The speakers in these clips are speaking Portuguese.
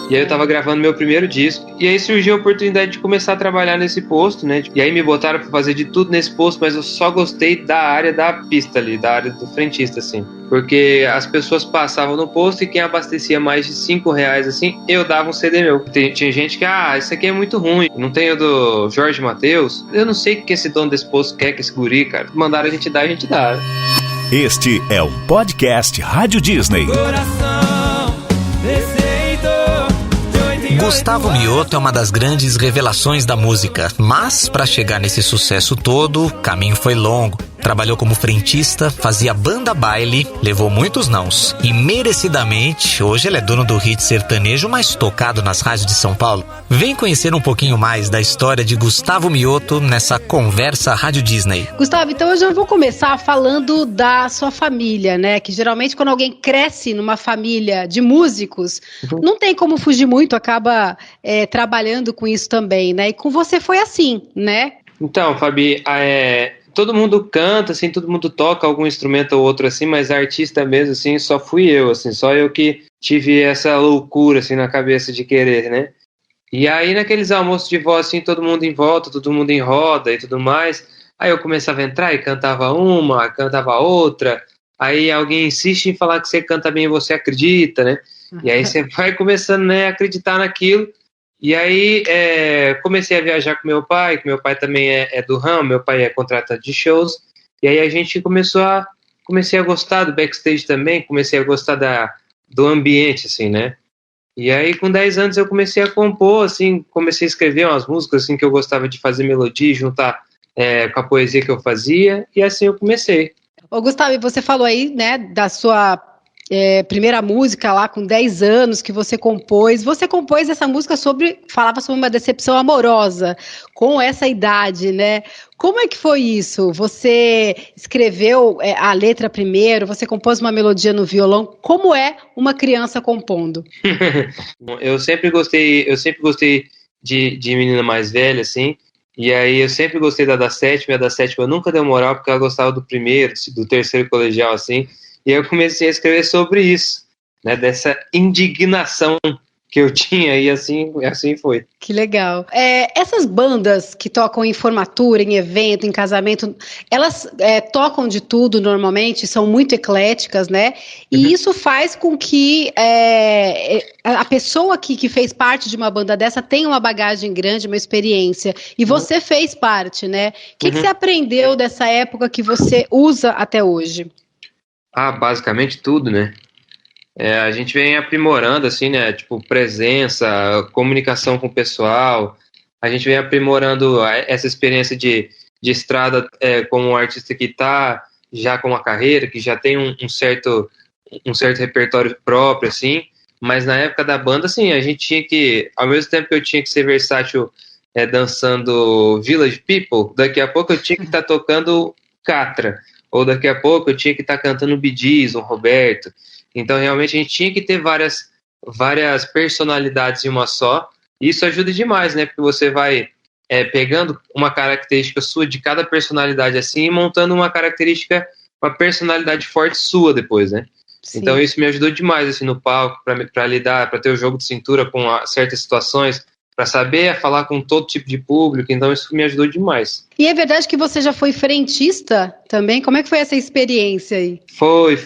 E aí eu tava gravando meu primeiro disco. E aí surgiu a oportunidade de começar a trabalhar nesse posto, né? E aí me botaram pra fazer de tudo nesse posto, mas eu só gostei da área da pista ali, da área do frentista, assim. Porque as pessoas passavam no posto e quem abastecia mais de R$ 5, assim, eu dava um CD meu. Tinha gente que, isso aqui é muito ruim. Não tem o do Jorge Mateus. Eu não sei o que esse dono desse posto quer, que esse guri, cara. Mandaram a gente dar. Este é um podcast Rádio Disney. Gustavo Mioto é uma das grandes revelações da música, mas para chegar nesse sucesso todo, o caminho foi longo. Trabalhou como frentista, fazia banda baile, levou muitos nãos e merecidamente, hoje ele é dono do hit sertanejo mais tocado nas rádios de São Paulo. Vem conhecer um pouquinho mais da história de Gustavo Mioto nessa Conversa Rádio Disney. Gustavo, então eu já vou começar falando da sua família, né? Que geralmente quando alguém cresce numa família de músicos, não tem como fugir muito, acaba trabalhando com isso também, né? E com você foi assim, né? Então, Fabi, todo mundo canta, assim, todo mundo toca algum instrumento ou outro, assim, mas artista mesmo, assim, só fui eu, assim, só eu que tive essa loucura, assim, na cabeça de querer, né? E aí, naqueles almoços de vó, assim, todo mundo em volta, todo mundo em roda e tudo mais, aí eu começava a entrar e cantava uma, cantava outra, aí alguém insiste em falar que você canta bem e você acredita, né? E aí você vai começando, né, a acreditar naquilo. E aí comecei a viajar com meu pai, que meu pai também é do ramo, meu pai é contratante de shows, e aí a gente comecei a gostar do backstage também, comecei a gostar do ambiente, assim, né? E aí com 10 anos eu comecei a compor, assim, comecei a escrever umas músicas, assim, que eu gostava de fazer melodia, juntar com a poesia que eu fazia, e assim eu comecei. Ô Gustavo, você falou aí, né, da sua primeira música lá com 10 anos que você compôs. Você compôs essa música falava sobre uma decepção amorosa com essa idade, né? Como é que foi isso? Você escreveu a letra primeiro, você compôs uma melodia no violão. Como é uma criança compondo? Eu sempre gostei de menina mais velha, assim, e aí eu sempre gostei da sétima, e a da sétima nunca deu moral porque ela gostava do primeiro, do terceiro colegial, assim. E eu comecei a escrever sobre isso, né, dessa indignação que eu tinha, e assim foi. Que legal. Essas bandas que tocam em formatura, em evento, em casamento, elas tocam de tudo normalmente, são muito ecléticas, né? E isso faz com que a pessoa que fez parte de uma banda dessa tenha uma bagagem grande, uma experiência. E você fez parte, né? O que você aprendeu dessa época que você usa até hoje? Basicamente tudo, né? A gente vem aprimorando, assim, né? Tipo, presença, comunicação com o pessoal. A gente vem aprimorando essa experiência de estrada como um artista que está já com uma carreira, que já tem um certo repertório próprio, assim. Mas na época da banda, assim, a gente tinha que... Ao mesmo tempo que eu tinha que ser versátil dançando Village People, daqui a pouco eu tinha que estar tocando Catra. Ou daqui a pouco eu tinha que estar cantando Bee Gees, um Roberto. Então, realmente, a gente tinha que ter várias personalidades em uma só. E isso ajuda demais, né? Porque você vai pegando uma característica sua de cada personalidade assim e montando uma personalidade forte sua depois, né? Sim. Então, isso me ajudou demais, assim, no palco, para lidar, para ter o jogo de cintura com certas situações, para saber falar com todo tipo de público. Então isso me ajudou demais. E é verdade que você já foi frentista também? Como é que foi essa experiência aí? Foi.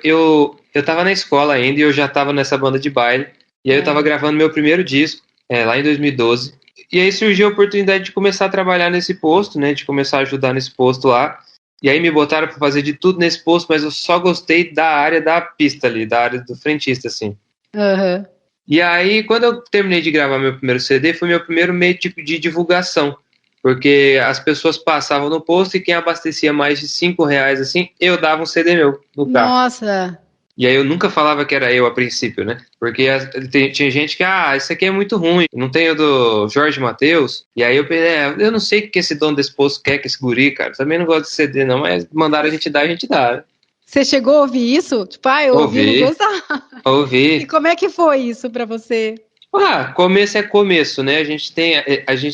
Eu tava na escola ainda e eu já tava nessa banda de baile. E aí eu tava gravando meu primeiro disco, lá em 2012. E aí surgiu a oportunidade de começar a trabalhar nesse posto, né? De começar a ajudar nesse posto lá. E aí me botaram para fazer de tudo nesse posto, mas eu só gostei da área da pista ali, da área do frentista, assim. Aham. E aí, quando eu terminei de gravar meu primeiro CD, foi meu primeiro meio tipo de divulgação, porque as pessoas passavam no posto e quem abastecia mais de R$ 5, assim, eu dava um CD meu no carro. Nossa! E aí eu nunca falava que era eu a princípio, né? Porque tinha gente que, isso aqui é muito ruim, não tem o do Jorge Mateus. E aí eu pensei, eu não sei o que esse dono desse posto quer, que esse guri, cara. Também não gosto de CD não, mas mandaram a gente dar, né? Você chegou a ouvir isso? Tipo, eu ouvi, não gostava. Ouvi. E como é que foi isso pra você? Começo é começo, né? A gente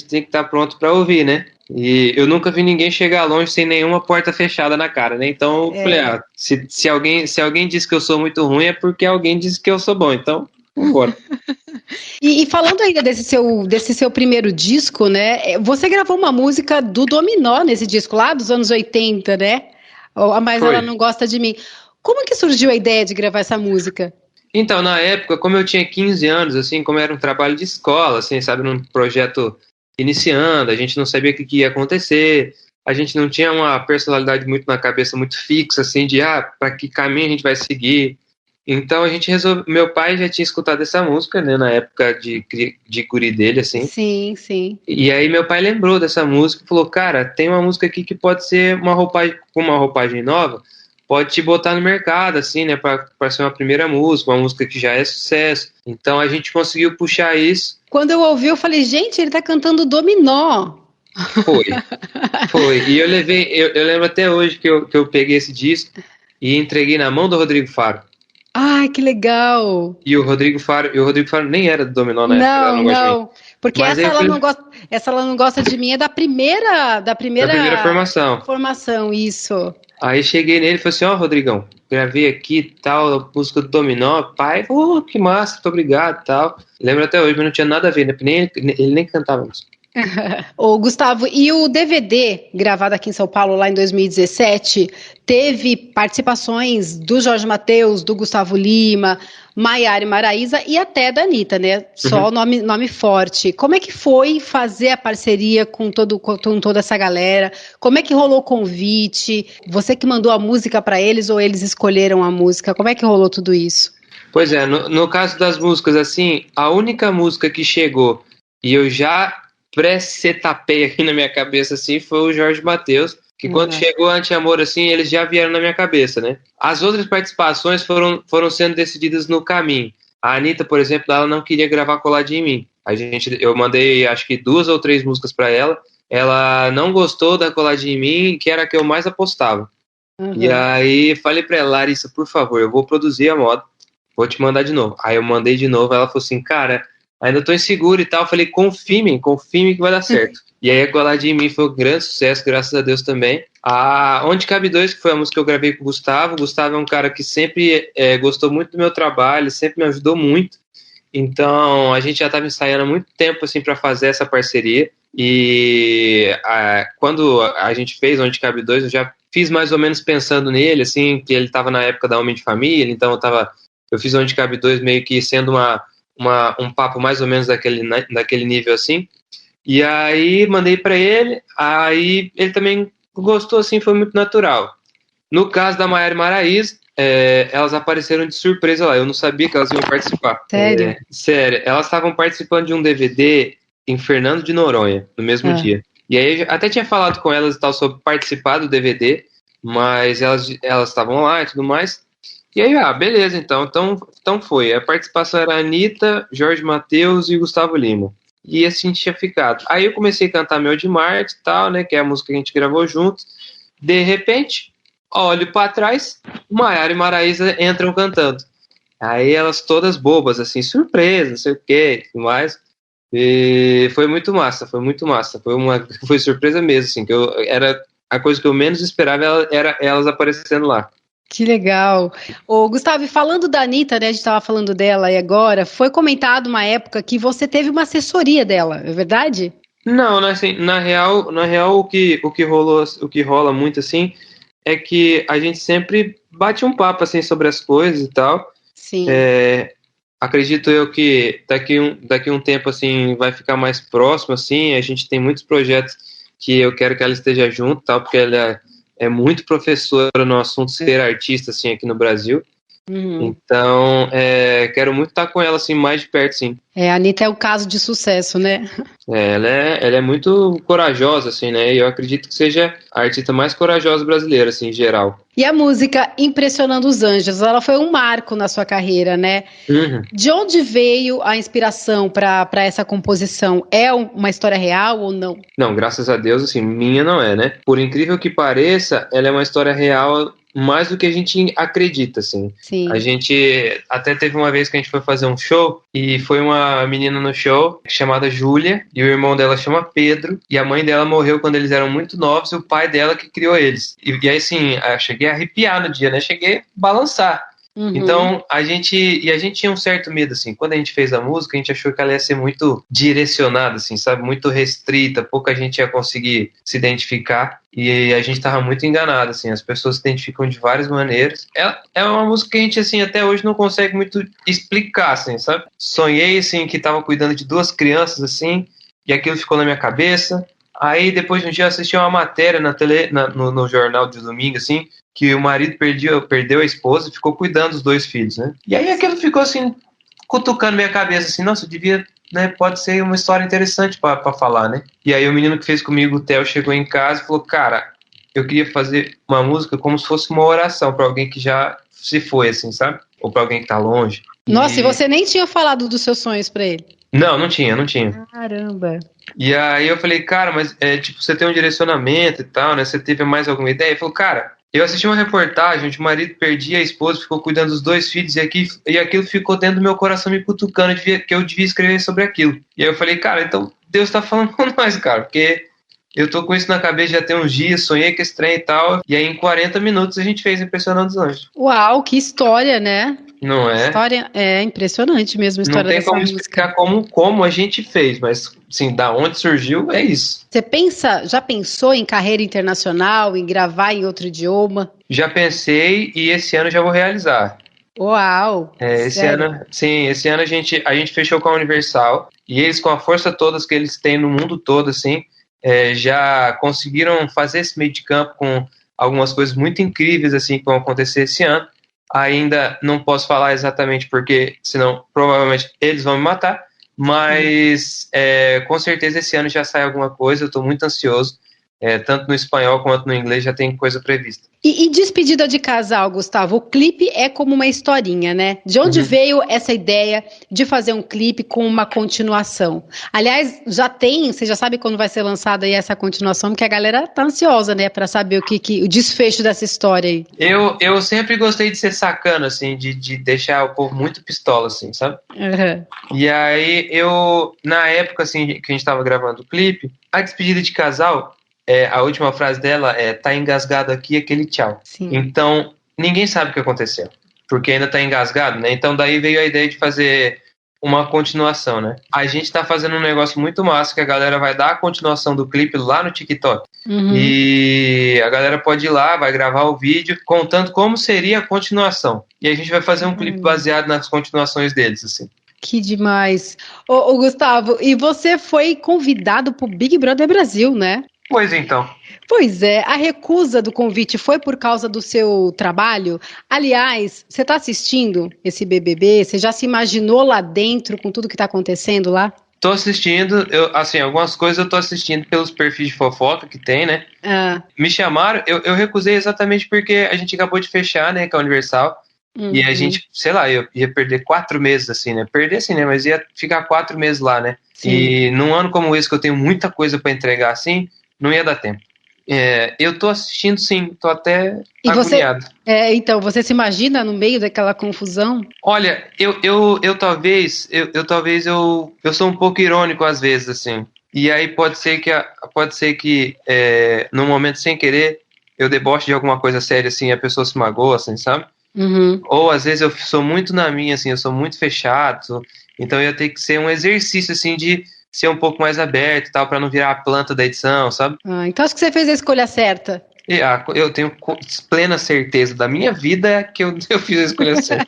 tem que estar pronto pra ouvir, né? E eu nunca vi ninguém chegar longe sem nenhuma porta fechada na cara, né? Então, eu falei, se alguém diz que eu sou muito ruim é porque alguém disse que eu sou bom. Então, vambora. E falando ainda desse seu primeiro disco, né? Você gravou uma música do Dominó nesse disco lá dos anos 80, né? Mas Foi. ela não gosta de mim. Como que surgiu a ideia de gravar essa música? Então, na época, como eu tinha 15 anos, assim, como era um trabalho de escola, assim, sabe, num projeto iniciando, a gente não sabia o que ia acontecer, a gente não tinha uma personalidade muito na cabeça, muito fixa, assim, de, para que caminho a gente vai seguir. Então a gente resolveu, meu pai já tinha escutado essa música, né, na época de guri dele, assim. Sim, sim. E aí meu pai lembrou dessa música e falou, cara, tem uma música aqui que pode ser uma roupagem nova, pode te botar no mercado, assim, né, pra ser uma primeira música, uma música que já é sucesso. Então a gente conseguiu puxar isso. Quando eu ouvi, eu falei, gente, ele tá cantando Dominó. Foi. E eu lembro até hoje que eu peguei esse disco e entreguei na mão do Rodrigo Faro. Ai, que legal! E o Rodrigo Faro nem era do Dominó na época, ela não gosta de mim. Porque Mas essa ela não gosta de mim é da primeira formação. Formação, isso. Aí cheguei nele e falei assim, Rodrigão, gravei aqui tal, a música do Dominó, pai, que massa, muito obrigado tal. Lembro até hoje, mas não tinha nada a ver, né? Ele nem cantava música. Ô, Gustavo, e o DVD, gravado aqui em São Paulo lá em 2017, teve participações do Jorge Mateus, do Gustavo Lima, Maiara e Maraísa e até da Anitta, né? Só nome forte. Como é que foi fazer a parceria com toda essa galera? Como é que rolou o convite? Você que mandou a música para eles ou eles escolheram a música? Como é que rolou tudo isso? Pois é, no caso das músicas, assim, a única música que chegou e eu já pré-setapei aqui na minha cabeça, assim, foi o Jorge Mateus, que quando chegou Anti-Amor, assim, eles já vieram na minha cabeça, né? As outras participações foram sendo decididas no caminho. A Anitta, por exemplo, ela não queria gravar Coladinho em Mim. Eu mandei, acho que 2 ou 3 músicas para ela, ela não gostou da Coladinho em Mim, que era a que eu mais apostava. E aí falei pra ela, Larissa, por favor, eu vou produzir a moda, vou te mandar de novo. Aí eu mandei de novo, ela falou assim, cara, ainda tô inseguro e tal. Eu falei, confie em mim que vai dar certo. E aí a Coladinho em Mim foi um grande sucesso, graças a Deus também. A Onde Cabe Dois, que foi a música que eu gravei com o Gustavo. O Gustavo é um cara que sempre gostou muito do meu trabalho, sempre me ajudou muito. Então a gente já estava ensaiando há muito tempo assim, para fazer essa parceria. E quando a gente fez Onde Cabe Dois, eu já fiz mais ou menos pensando nele, assim, que ele estava na época da Homem de Família, então eu fiz Onde Cabe Dois meio que sendo um papo mais ou menos daquele nível assim, e aí mandei para ele, aí ele também gostou, assim, foi muito natural. No caso da Maiara e Maraísa, elas apareceram de surpresa lá, eu não sabia que elas iam participar. Sério? Sério, elas estavam participando de um DVD em Fernando de Noronha, no mesmo dia. E aí eu até tinha falado com elas e tal sobre participar do DVD, mas elas estavam lá e tudo mais. E aí, beleza, então foi. A participação era a Anitta, Jorge Mateus e Gustavo Lima. E assim tinha ficado. Aí eu comecei a cantar Mel de Marte e tal, né, que é a música que a gente gravou juntos. De repente, olho pra trás, Maiara e Maraísa entram cantando. Aí elas todas bobas, assim, surpresa, não sei o que, tudo mais. E foi muito massa. Foi surpresa mesmo, assim, que era a coisa que eu menos esperava era elas aparecendo lá. Que legal. Ô, Gustavo, e falando da Anitta, né, a gente estava falando dela e agora, foi comentado uma época que você teve uma assessoria dela, é verdade? Não, assim, na real o que rola muito, assim, é que a gente sempre bate um papo, assim, sobre as coisas e tal. Sim. Acredito eu que daqui um tempo, assim, vai ficar mais próximo, assim, a gente tem muitos projetos que eu quero que ela esteja junto, tal, porque ela é muito professora no assunto ser artista, assim, aqui no Brasil. Então, quero muito estar com ela, assim, mais de perto, sim. A Anitta é o caso de sucesso, né? Ela é muito corajosa, assim, né? E eu acredito que seja a artista mais corajosa brasileira, assim, em geral. E a música Impressionando os Anjos, ela foi um marco na sua carreira, né? De onde veio a inspiração para essa composição? É uma história real ou não? Não, graças a Deus, assim, minha não é, né? Por incrível que pareça, ela é uma história real mais do que a gente acredita, assim. Sim. A gente até teve uma vez que a gente foi fazer um show e foi uma menina no show chamada Júlia e o irmão dela chama Pedro e a mãe dela morreu quando eles eram muito novos e o pai dela que criou eles. E aí, assim, eu cheguei a arrepiar no dia, né? Cheguei a balançar. Então, a gente tinha um certo medo, assim, quando a gente fez a música, a gente achou que ela ia ser muito direcionada, assim, sabe, muito restrita, pouca gente ia conseguir se identificar, e a gente tava muito enganado, assim, as pessoas se identificam de várias maneiras. É uma música que a gente, assim, até hoje não consegue muito explicar, assim, sabe? Sonhei, assim, que tava cuidando de 2 crianças, assim, e aquilo ficou na minha cabeça. Aí, depois de um dia, eu assisti uma matéria no jornal de domingo, assim, que o marido perdeu a esposa e ficou cuidando dos 2 filhos, né? E aí aquilo ficou, assim, cutucando minha cabeça, assim, nossa, eu devia, né, pode ser uma história interessante pra falar, né? E aí o menino que fez comigo, o Theo, chegou em casa e falou, cara, eu queria fazer uma música como se fosse uma oração pra alguém que já se foi, assim, sabe? Ou pra alguém que tá longe. Nossa, e você nem tinha falado dos seus sonhos pra ele? Não tinha. Caramba. E aí eu falei, cara, mas tipo, você tem um direcionamento e tal, né? Você teve mais alguma ideia? Ele falou, cara, eu assisti uma reportagem onde o marido perdia a esposa, ficou cuidando dos 2 filhos, e aquilo ficou dentro do meu coração me cutucando, que eu devia escrever sobre aquilo. E aí eu falei, cara, então Deus tá falando com nós, cara, porque eu tô com isso na cabeça já tem uns dias, sonhei com esse trem e tal, e aí em 40 minutos a gente fez Impressionando os Anjos. Uau, que história, né? Não é? História é impressionante mesmo a história dessa música. Não tem como explicar como a gente fez, mas assim, da onde surgiu é isso. Você já pensou em carreira internacional, em gravar em outro idioma? Já pensei e esse ano já vou realizar. Uau! Esse ano a gente fechou com a Universal e eles, com a força toda que eles têm no mundo todo, assim, já conseguiram fazer esse meio de campo com algumas coisas muito incríveis assim que vão acontecer esse ano. Ainda não posso falar exatamente porque, senão provavelmente eles vão me matar, mas com certeza esse ano já sai alguma coisa, eu estou muito ansioso, tanto no espanhol quanto no inglês já tem coisa prevista. E Despedida de Casal, Gustavo, o clipe é como uma historinha, né? De onde veio essa ideia de fazer um clipe com uma continuação? Aliás, você já sabe quando vai ser lançada aí essa continuação, porque a galera tá ansiosa, né, pra saber o desfecho dessa história aí. Eu sempre gostei de ser sacana, assim, de deixar o povo muito pistola, assim, sabe? E aí na época, assim, que a gente tava gravando o clipe, a Despedida de Casal, a última frase dela tá engasgado aqui aquele tchau. Sim. Então, ninguém sabe o que aconteceu, porque ainda tá engasgado, né? Então daí veio a ideia de fazer uma continuação, né? A gente tá fazendo um negócio muito massa, que a galera vai dar a continuação do clipe lá no TikTok. E a galera pode ir lá, vai gravar o vídeo, contando como seria a continuação. E a gente vai fazer um clipe baseado nas continuações deles, assim. Que demais. Ô Gustavo, e você foi convidado pro Big Brother Brasil, né? Pois então. Pois é, a recusa do convite foi por causa do seu trabalho? Aliás, você está assistindo esse BBB? Você já se imaginou lá dentro com tudo que está acontecendo lá? Tô assistindo, algumas coisas eu tô assistindo pelos perfis de fofoca que tem, né? Me chamaram, eu recusei exatamente porque a gente acabou de fechar, né, com a Universal. E a gente, sei lá, eu ia perder 4 meses, assim, né? Perder assim, né? Mas ia ficar 4 meses lá, né? Sim. E num ano como esse, que eu tenho muita coisa pra entregar, assim, não ia dar tempo. Eu tô assistindo, sim, tô até agoniado. Então, você se imagina no meio daquela confusão? Olha, eu talvez sou um pouco irônico às vezes, assim. E aí pode ser que num momento sem querer, eu deboche de alguma coisa séria, assim, e a pessoa se magoa, assim, sabe? Ou às vezes eu sou muito na minha, assim, eu sou muito fechado, então eu ia ter que ser um exercício, assim, de ser um pouco mais aberto e tal, pra não virar a planta da edição, sabe? Então acho que você fez a escolha certa. Eu tenho plena certeza da minha vida que eu fiz a escolha certa.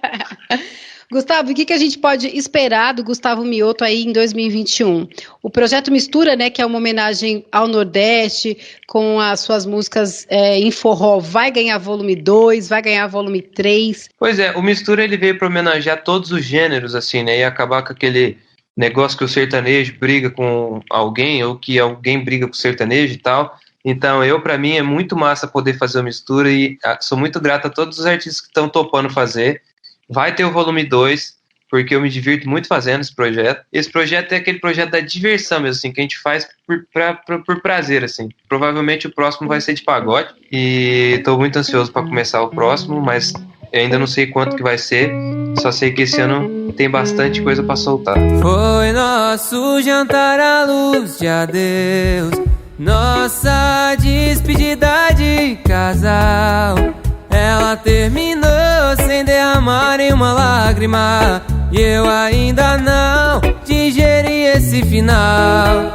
Gustavo, o que a gente pode esperar do Gustavo Mioto aí em 2021? O projeto Mistura, né, que é uma homenagem ao Nordeste, com as suas músicas em forró, vai ganhar volume 2, vai ganhar volume 3? Pois é, o Mistura ele veio para homenagear todos os gêneros, assim, né, e acabar com aquele negócio que o sertanejo briga com alguém, ou que alguém briga com o sertanejo e tal. Então, para mim, é muito massa poder fazer a mistura e sou muito grato a todos os artistas que estão topando fazer. Vai ter o volume 2, porque eu me divirto muito fazendo esse projeto. Esse projeto é aquele projeto da diversão mesmo, assim, que a gente faz por prazer, assim. Provavelmente o próximo vai ser de pagode e estou muito ansioso para começar o próximo, mas eu ainda não sei quanto que vai ser, só sei que esse ano tem bastante coisa para soltar. Foi nosso jantar à luz de adeus, nossa despedida de casal. Ela terminou sem derramar nenhuma lágrima, e eu ainda não digeri esse final.